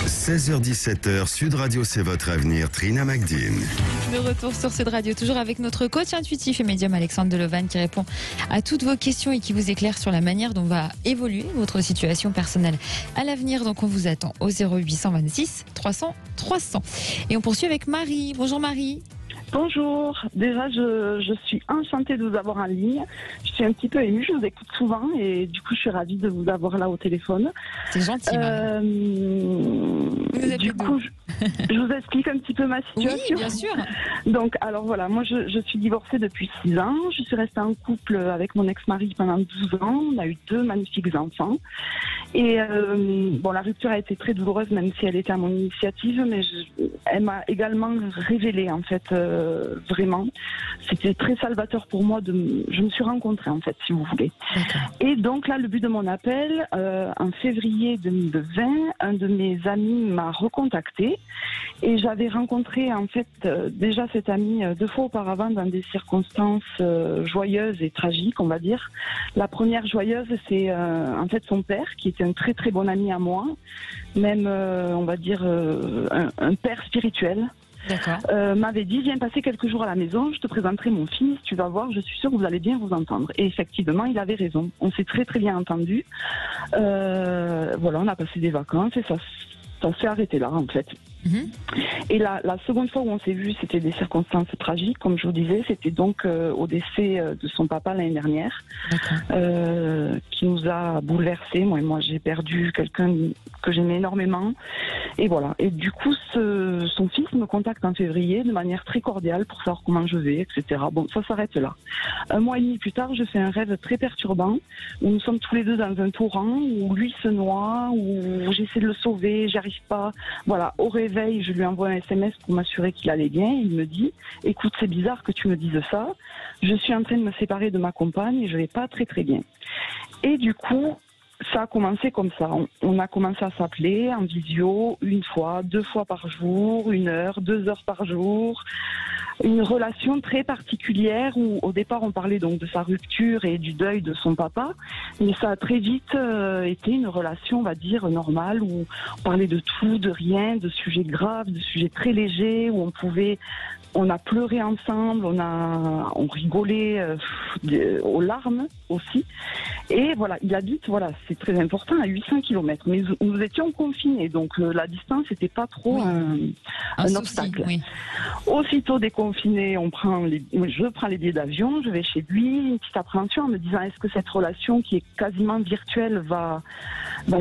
16h-17h, Sud Radio, c'est votre avenir. Trina Magdine. De retour sur Sud Radio, toujours avec notre coach intuitif et médium Alexandre Delevanne qui répond à toutes vos questions et qui vous éclaire sur la manière dont va évoluer votre situation personnelle à l'avenir. Donc on vous attend au 0826 300 300. Et on poursuit avec Marie. Bonjour Marie. Bonjour, déjà je suis enchantée de vous avoir en ligne. Je suis un petit peu émue, je vous écoute souvent et du coup je suis ravie de vous avoir là au téléphone. C'est gentil. Du coup, je vous explique un petit peu ma situation. Oui, bien sûr. Donc, alors voilà, moi je suis divorcée depuis 6 ans. Je suis restée en couple avec mon ex-mari pendant 12 ans. On a eu 2 magnifiques enfants. Et bon, la rupture a été très douloureuse, même si elle était à mon initiative, mais elle m'a également révélé en fait. Vraiment, c'était très salvateur pour moi. Je me suis rencontrée en fait, si vous voulez. Et donc là, le but de mon appel, en février 2020, un de mes amis m'a recontacté et j'avais rencontré en fait déjà cet ami 2 fois auparavant dans des circonstances joyeuses et tragiques, on va dire. La première joyeuse, c'est en fait son père, qui était un très très bon ami à moi, même on va dire un père spirituel. M'avait dit viens passer quelques jours à la maison, je te présenterai mon fils, tu vas voir, je suis sûre que vous allez bien vous entendre. Et effectivement, il avait raison. On s'est très très bien entendu. Voilà, on a passé des vacances et ça s'est arrêté là en fait. Et la seconde fois où on s'est vu, c'était des circonstances tragiques, comme je vous disais, c'était donc au décès de son papa l'année dernière, qui nous a bouleversés. Moi j'ai perdu quelqu'un que j'aimais énormément. Et voilà. Et du coup, son fils me contacte en février de manière très cordiale pour savoir comment je vais, etc. Bon, ça s'arrête là. 1 mois et demi plus tard, je fais un rêve très perturbant où nous sommes tous les deux dans un torrent, où lui se noie, où j'essaie de le sauver, j'y arrive pas. Voilà. Au réveil, je lui envoie un SMS pour m'assurer qu'il allait bien. Il me dit, écoute, c'est bizarre que tu me dises ça. Je suis en train de me séparer de ma compagne et je vais pas très très bien. Et du coup, ça a commencé comme ça. On a commencé à s'appeler en visio 1 fois, 2 fois par jour, 1 heure, 2 heures par jour. Une relation très particulière où au départ on parlait donc de sa rupture et du deuil de son papa, mais ça a très vite été une relation, on va dire, normale où on parlait de tout, de rien, de sujets graves, de sujets très légers, où on a pleuré ensemble, on rigolait aux larmes aussi. Et voilà, il habite, voilà, c'est très important, à 800 km. Mais nous étions confinés, donc la distance n'était pas trop un obstacle. Oui. Aussitôt déconfiné, je prends les billets d'avion, je vais chez lui, une petite appréhension en me disant est-ce que cette relation qui est quasiment virtuelle va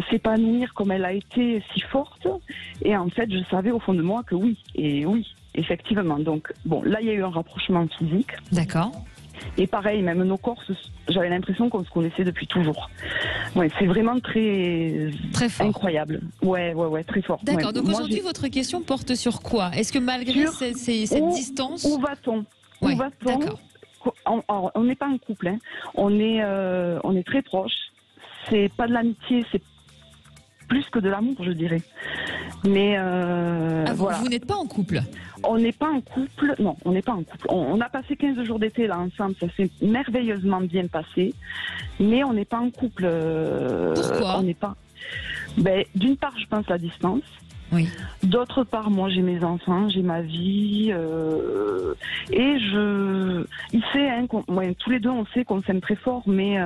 s'épanouir comme elle a été si forte. Et en fait, je savais au fond de moi que oui, et oui. Effectivement, donc bon, là il y a eu un rapprochement physique. D'accord. Et pareil, même nos corps, j'avais l'impression qu'on se connaissait depuis toujours. Ouais, c'est vraiment très fort. Incroyable. Ouais, très fort. D'accord. Ouais. Donc aujourd'hui, votre question porte sur quoi? Est-ce que malgré cette distance, où va-t-on? Où va-t-on? Alors, on n'est pas un couple, hein. On est très proches. C'est pas de l'amitié, c'est plus que de l'amour, je dirais. Mais voilà. Vous n'êtes pas en couple? On n'est pas en couple, non, on n'est pas en couple. On a passé 15 jours d'été là ensemble, ça s'est merveilleusement bien passé, mais on n'est pas en couple. Pourquoi? On n'est pas. D'une part, je pense la distance. Oui. D'autre part, moi j'ai mes enfants, j'ai ma vie, et il sait, hein, tous les deux on sait qu'on s'aime très fort, mais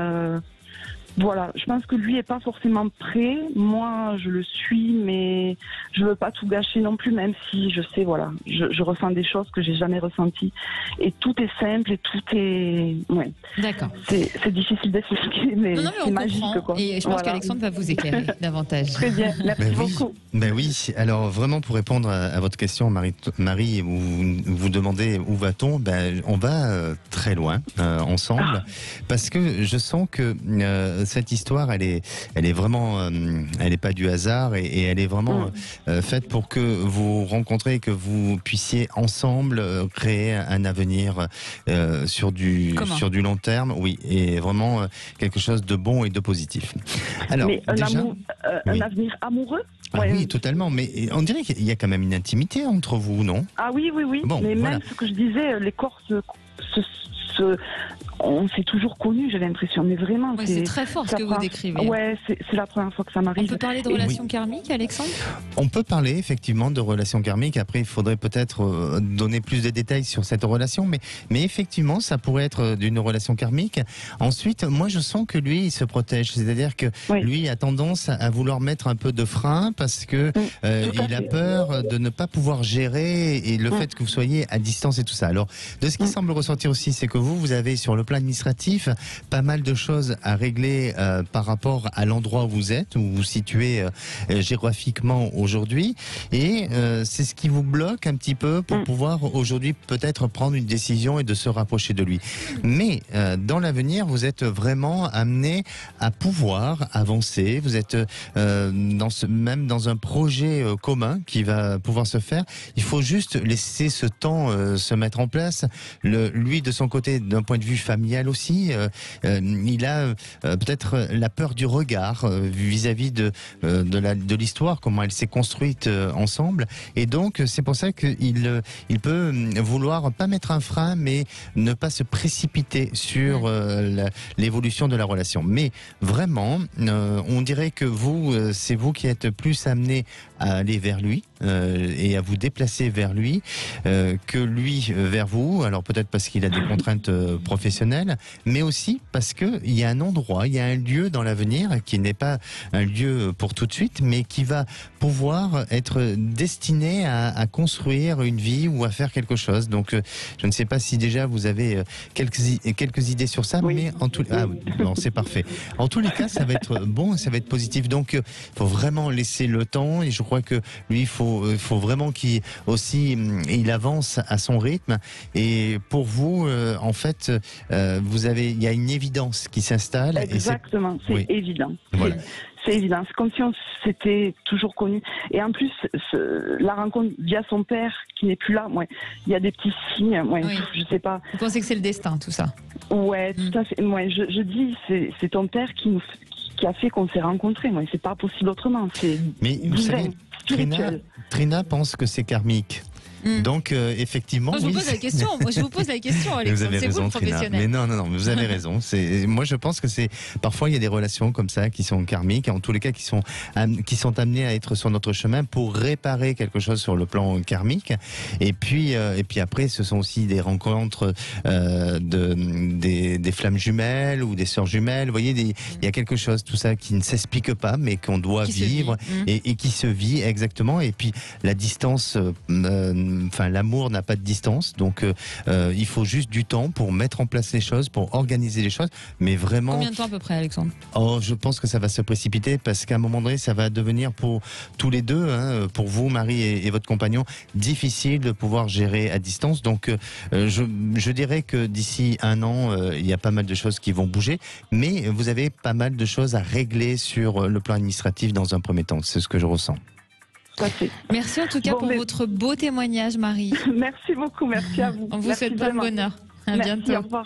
voilà, je pense que lui est pas forcément prêt. Moi, je le suis, mais je veux pas tout gâcher non plus, même si je sais, voilà, je ressens des choses que j'ai jamais ressenties. Et tout est simple et tout est, ouais. D'accord. C'est difficile d'expliquer, mais c'est magique, quoi. Et je pense qu'Alexandre va vous éclairer davantage. Très bien, merci beaucoup. Oui, alors vraiment pour répondre à votre question, Marie, vous demandez où va-t-on, on va très loin ensemble, parce que je sens que cette histoire, elle est vraiment, elle n'est pas du hasard et elle est vraiment faite pour que vous rencontrez, que vous puissiez ensemble créer un avenir sur du long terme, oui, et vraiment quelque chose de bon et de positif. Alors, mais un avenir amoureux? Oui, totalement, mais on dirait qu'il y a quand même une intimité entre vous, non? Ah oui, bon, mais voilà. même ce que je disais, les corps on s'est toujours connus, j'ai l'impression, mais vraiment. Ouais, c'est très fort ce que vous décrivez. Ouais, c'est la première fois que ça m'arrive. On peut parler de relations karmiques, Alexandre? On peut parler effectivement de relations karmiques. Après, il faudrait peut-être donner plus de détails sur cette relation, mais effectivement, ça pourrait être d'une relation karmique. Ensuite, moi, je sens que lui, il se protège. C'est-à-dire que lui a tendance à vouloir mettre un peu de frein parce que il a peur de ne pas pouvoir gérer et le fait que vous soyez à distance et tout ça. Alors, de ce qui semble ressortir aussi, c'est que vous avez sur le plan administratif pas mal de choses à régler par rapport à l'endroit où vous êtes, où vous vous situez géographiquement aujourd'hui, et c'est ce qui vous bloque un petit peu pour pouvoir aujourd'hui peut-être prendre une décision et de se rapprocher de lui. Mais dans l'avenir, vous êtes vraiment amené à pouvoir avancer. Vous êtes même dans un projet commun qui va pouvoir se faire. Il faut juste laisser ce temps se mettre en place. Lui, de son côté, d'un point de vue familial aussi, il a peut-être la peur du regard vis-à-vis de l'histoire, comment elle s'est construite ensemble. Et donc, c'est pour ça qu'il peut vouloir pas mettre un frein, mais ne pas se précipiter sur l'évolution de la relation. Mais vraiment, on dirait que c'est vous qui êtes plus amené à aller vers lui et à vous déplacer vers lui que lui vers vous. Alors peut-être parce qu'il a des contraintes professionnelles, mais aussi parce qu'il y a un endroit, il y a un lieu dans l'avenir qui n'est pas un lieu pour tout de suite, mais qui va pouvoir être destiné à construire une vie ou à faire quelque chose. Donc je ne sais pas si déjà vous avez quelques idées sur ça, mais en tout non, c'est parfait. En tous les cas, ça va être bon, ça va être positif. Donc il faut vraiment laisser le temps, et je crois que lui, il faut vraiment qu'il avance à son rythme. Et pour vous, en fait, il y a une évidence qui s'installe. Exactement, c'est évident. Voilà. C'est évident, c'est comme si on s'était toujours connus. Et en plus, la rencontre via son père, qui n'est plus là, il y a des petits signes, je sais pas. Vous pensez que c'est le destin, tout ça? Ouais, tout à fait. Moi, je dis, c'est ton père qui a fait qu'on s'est rencontrés. Moi, c'est pas possible autrement. Mais vous savez, Trina pense que c'est karmique. Donc effectivement, je vous pose la question. Moi, je vous pose la question, Alexandre. Vous avez raison, Trina. Mais non, vous avez raison. Moi, je pense que parfois il y a des relations comme ça qui sont karmiques, en tous les cas qui sont amenées à être sur notre chemin pour réparer quelque chose sur le plan karmique. Et puis après, ce sont aussi des rencontres des flammes jumelles ou des sœurs jumelles. Vous voyez, il y a quelque chose, tout ça qui ne s'explique pas, mais qu'on doit vivre et qui se vit exactement. Et puis la distance. L'amour n'a pas de distance, donc il faut juste du temps pour mettre en place les choses, pour organiser les choses, mais vraiment... Combien de temps à peu près, Alexandre? Je pense que ça va se précipiter, parce qu'à un moment donné, ça va devenir pour tous les deux, pour vous, Marie et votre compagnon, difficile de pouvoir gérer à distance. Donc je dirais que d'ici 1 an, il y a pas mal de choses qui vont bouger, mais vous avez pas mal de choses à régler sur le plan administratif dans un premier temps, c'est ce que je ressens. Merci en tout cas pour votre beau témoignage, Marie. Merci beaucoup, merci à vous. On vous souhaite plein de bonheur. À bientôt. Au revoir.